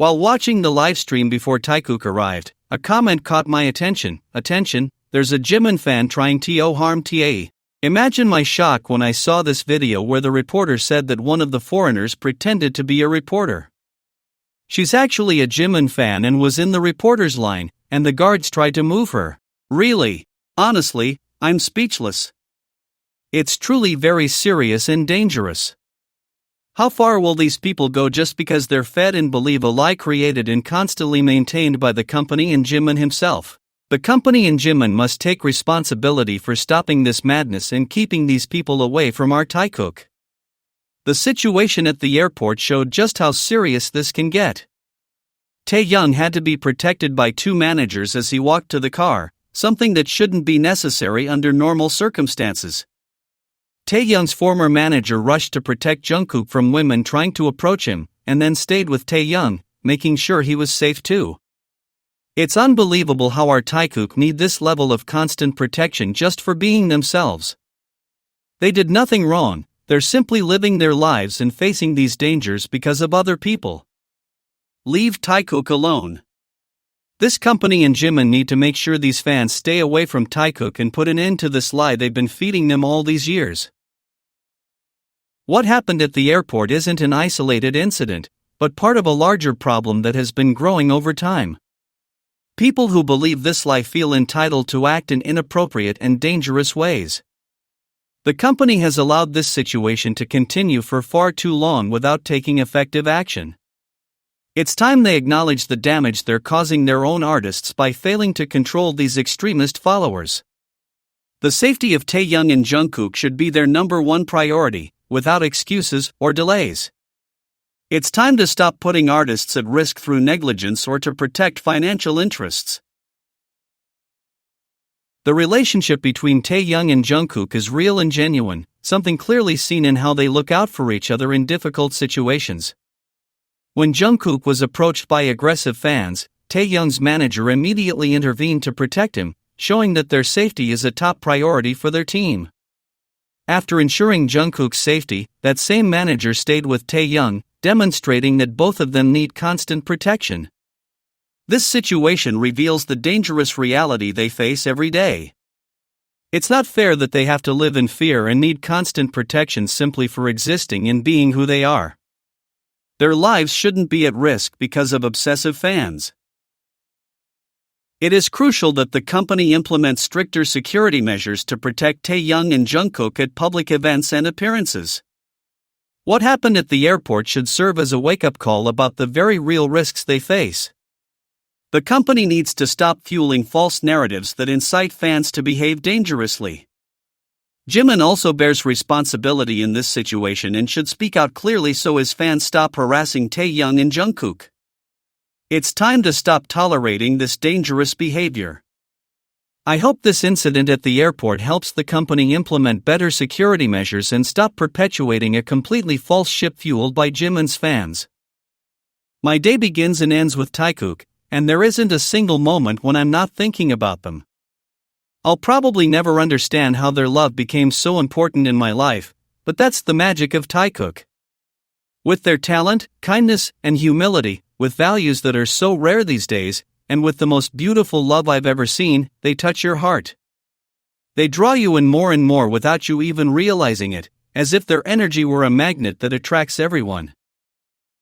While watching the livestream before Taekook arrived, a comment caught my attention. Attention, there's a Jimin fan trying to harm Tae. Imagine my shock when I saw this video where the reporter said that one of the foreigners pretended to be a reporter. She's actually a Jimin fan and was in the reporter's line, and the guards tried to move her. Really? Honestly, I'm speechless. It's truly very serious and dangerous. How far will these people go just because they're fed and believe a lie created and constantly maintained by the company and Jimin himself? The company and Jimin must take responsibility for stopping this madness and keeping these people away from our Taekook. The situation at the airport showed just how serious this can get. Taehyung had to be protected by two managers as he walked to the car, something that shouldn't be necessary under normal circumstances. Taehyung's former manager rushed to protect Jungkook from women trying to approach him, and then stayed with Taehyung, making sure he was safe too. It's unbelievable how our Taekook need this level of constant protection just for being themselves. They did nothing wrong, they're simply living their lives and facing these dangers because of other people. Leave Taekook alone. This company and Jimin need to make sure these fans stay away from Taekook and put an end to this lie they've been feeding them all these years. What happened at the airport isn't an isolated incident, but part of a larger problem that has been growing over time. People who believe this lie feel entitled to act in inappropriate and dangerous ways. The company has allowed this situation to continue for far too long without taking effective action. It's time they acknowledge the damage they're causing their own artists by failing to control these extremist followers. The safety of Taehyung and Jungkook should be their number one priority, without excuses or delays. It's time to stop putting artists at risk through negligence or to protect financial interests. The relationship between Taehyung and Jungkook is real and genuine, something clearly seen in how they look out for each other in difficult situations. When Jungkook was approached by aggressive fans, Taehyung's manager immediately intervened to protect him, showing that their safety is a top priority for their team. After ensuring Jungkook's safety, that same manager stayed with Taehyung, demonstrating that both of them need constant protection. This situation reveals the dangerous reality they face every day. It's not fair that they have to live in fear and need constant protection simply for existing and being who they are. Their lives shouldn't be at risk because of obsessive fans. It is crucial that the company implements stricter security measures to protect Taehyung and Jungkook at public events and appearances. What happened at the airport should serve as a wake-up call about the very real risks they face. The company needs to stop fueling false narratives that incite fans to behave dangerously. Jimin also bears responsibility in this situation and should speak out clearly so his fans stop harassing Taehyung and Jungkook. It's time to stop tolerating this dangerous behavior. I hope this incident at the airport helps the company implement better security measures and stop perpetuating a completely false ship fueled by Jimin's fans. My day begins and ends with Taekook, and there isn't a single moment when I'm not thinking about them. I'll probably never understand how their love became so important in my life, but that's the magic of Taekook. With their talent, kindness, and humility, with values that are so rare these days, and with the most beautiful love I've ever seen, they touch your heart. They draw you in more and more without you even realizing it, as if their energy were a magnet that attracts everyone.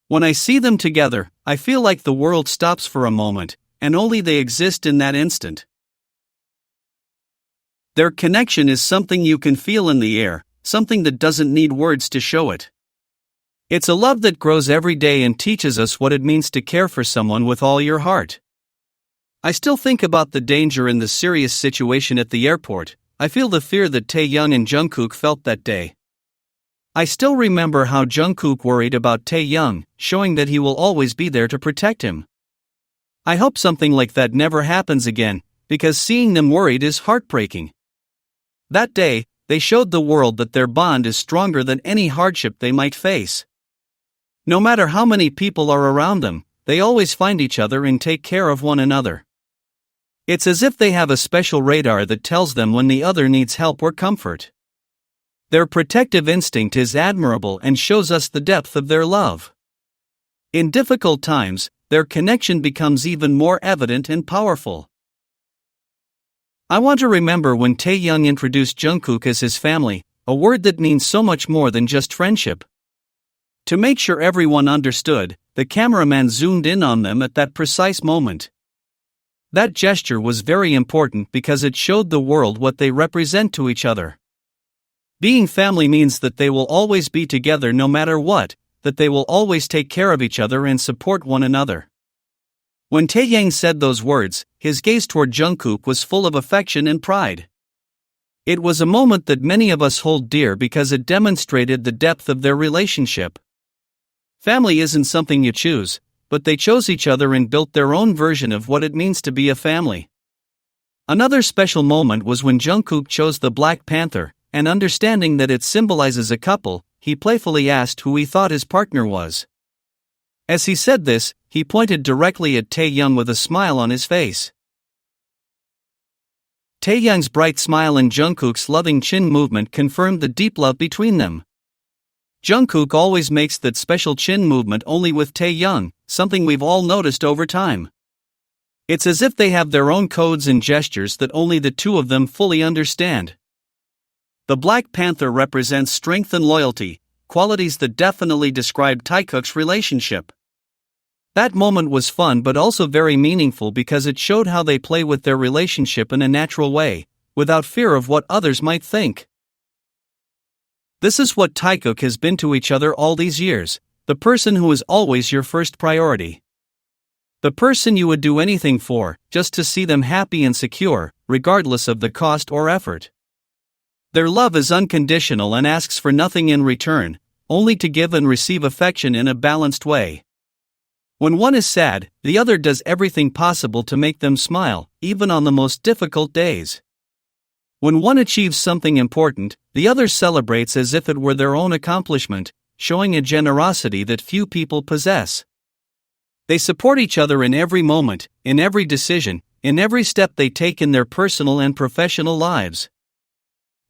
When I see them together, I feel like the world stops for a moment, and only they exist in that instant. Their connection is something you can feel in the air, something that doesn't need words to show it. It's a love that grows every day and teaches us what it means to care for someone with all your heart. I still think about the danger and the serious situation at the airport. I feel the fear that Taehyung and Jungkook felt that day. I still remember how Jungkook worried about Taehyung, showing that he will always be there to protect him. I hope something like that never happens again, because seeing them worried is heartbreaking. That day, they showed the world that their bond is stronger than any hardship they might face. No matter how many people are around them, they always find each other and take care of one another. It's as if they have a special radar that tells them when the other needs help or comfort. Their protective instinct is admirable and shows us the depth of their love. In difficult times, their connection becomes even more evident and powerful. I want to remember when Taehyung introduced Jungkook as his family, a word that means so much more than just friendship. To make sure everyone understood, the cameraman zoomed in on them at that precise moment. That gesture was very important because it showed the world what they represent to each other. Being family means that they will always be together no matter what, that they will always take care of each other and support one another. When Taehyung said those words, his gaze toward Jungkook was full of affection and pride. It was a moment that many of us hold dear because it demonstrated the depth of their relationship. Family isn't something you choose, but they chose each other and built their own version of what it means to be a family. Another special moment was when Jungkook chose the Black Panther, and understanding that it symbolizes a couple, he playfully asked who he thought his partner was. As he said this, he pointed directly at Taehyung with a smile on his face. Taehyung's bright smile and Jungkook's loving chin movement confirmed the deep love between them. Jungkook always makes that special chin movement only with Taehyung, something we've all noticed over time. It's as if they have their own codes and gestures that only the two of them fully understand. The Black Panther represents strength and loyalty, qualities that definitely describe Taekook's relationship. That moment was fun but also very meaningful because it showed how they play with their relationship in a natural way, without fear of what others might think. This is what Taekook has been to each other all these years, the person who is always your first priority. The person you would do anything for, just to see them happy and secure, regardless of the cost or effort. Their love is unconditional and asks for nothing in return, only to give and receive affection in a balanced way. When one is sad, the other does everything possible to make them smile, even on the most difficult days. When one achieves something important, the other celebrates as if it were their own accomplishment, showing a generosity that few people possess. They support each other in every moment, in every decision, in every step they take in their personal and professional lives.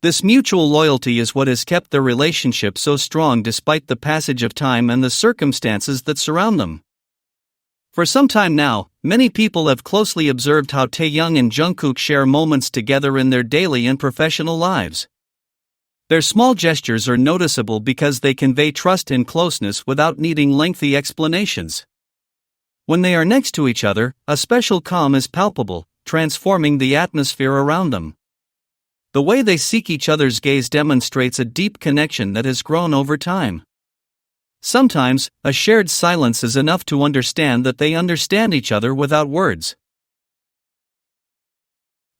This mutual loyalty is what has kept their relationship so strong despite the passage of time and the circumstances that surround them. For some time now, many people have closely observed how Taehyung and Jungkook share moments together in their daily and professional lives. Their small gestures are noticeable because they convey trust and closeness without needing lengthy explanations. When they are next to each other, a special calm is palpable, transforming the atmosphere around them. The way they seek each other's gaze demonstrates a deep connection that has grown over time. Sometimes, a shared silence is enough to understand that they understand each other without words.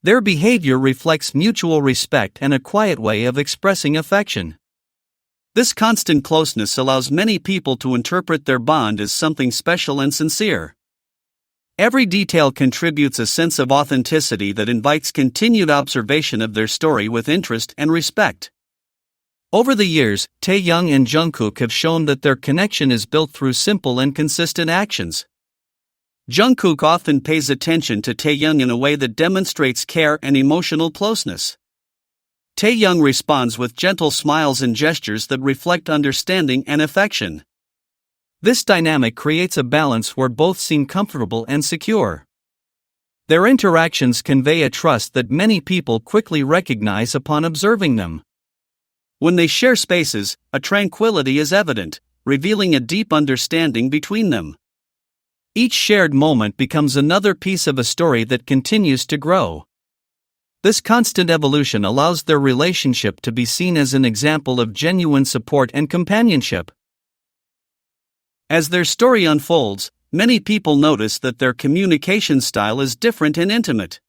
Their behavior reflects mutual respect and a quiet way of expressing affection. This constant closeness allows many people to interpret their bond as something special and sincere. Every detail contributes a sense of authenticity that invites continued observation of their story with interest and respect. Over the years, Taehyung and Jungkook have shown that their connection is built through simple and consistent actions. Jungkook often pays attention to Taehyung in a way that demonstrates care and emotional closeness. Taehyung responds with gentle smiles and gestures that reflect understanding and affection. This dynamic creates a balance where both seem comfortable and secure. Their interactions convey a trust that many people quickly recognize upon observing them. When they share spaces, a tranquility is evident, revealing a deep understanding between them. Each shared moment becomes another piece of a story that continues to grow. This constant evolution allows their relationship to be seen as an example of genuine support and companionship. As their story unfolds, many people notice that their communication style is different and intimate.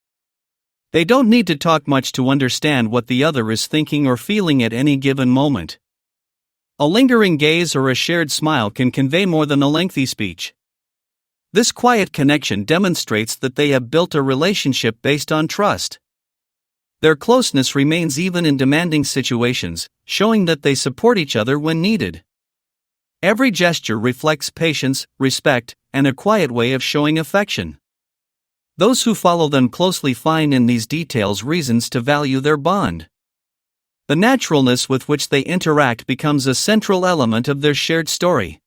They don't need to talk much to understand what the other is thinking or feeling at any given moment. A lingering gaze or a shared smile can convey more than a lengthy speech. This quiet connection demonstrates that they have built a relationship based on trust. Their closeness remains even in demanding situations, showing that they support each other when needed. Every gesture reflects patience, respect, and a quiet way of showing affection. Those who follow them closely find in these details reasons to value their bond. The naturalness with which they interact becomes a central element of their shared story.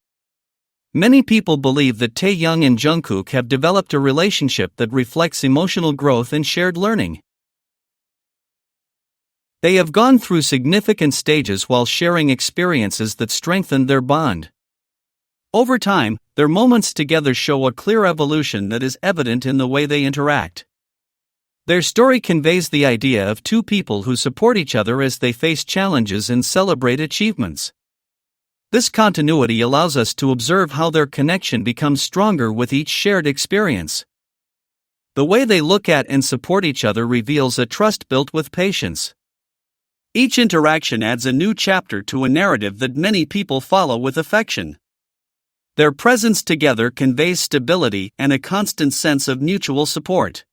Many people believe that Taehyung and Jungkook have developed a relationship that reflects emotional growth and shared learning. They have gone through significant stages while sharing experiences that strengthened their bond. Over time, their moments together show a clear evolution that is evident in the way they interact. Their story conveys the idea of two people who support each other as they face challenges and celebrate achievements. This continuity allows us to observe how their connection becomes stronger with each shared experience. The way they look at and support each other reveals a trust built with patience. Each interaction adds a new chapter to a narrative that many people follow with affection. Their presence together conveys stability and a constant sense of mutual support.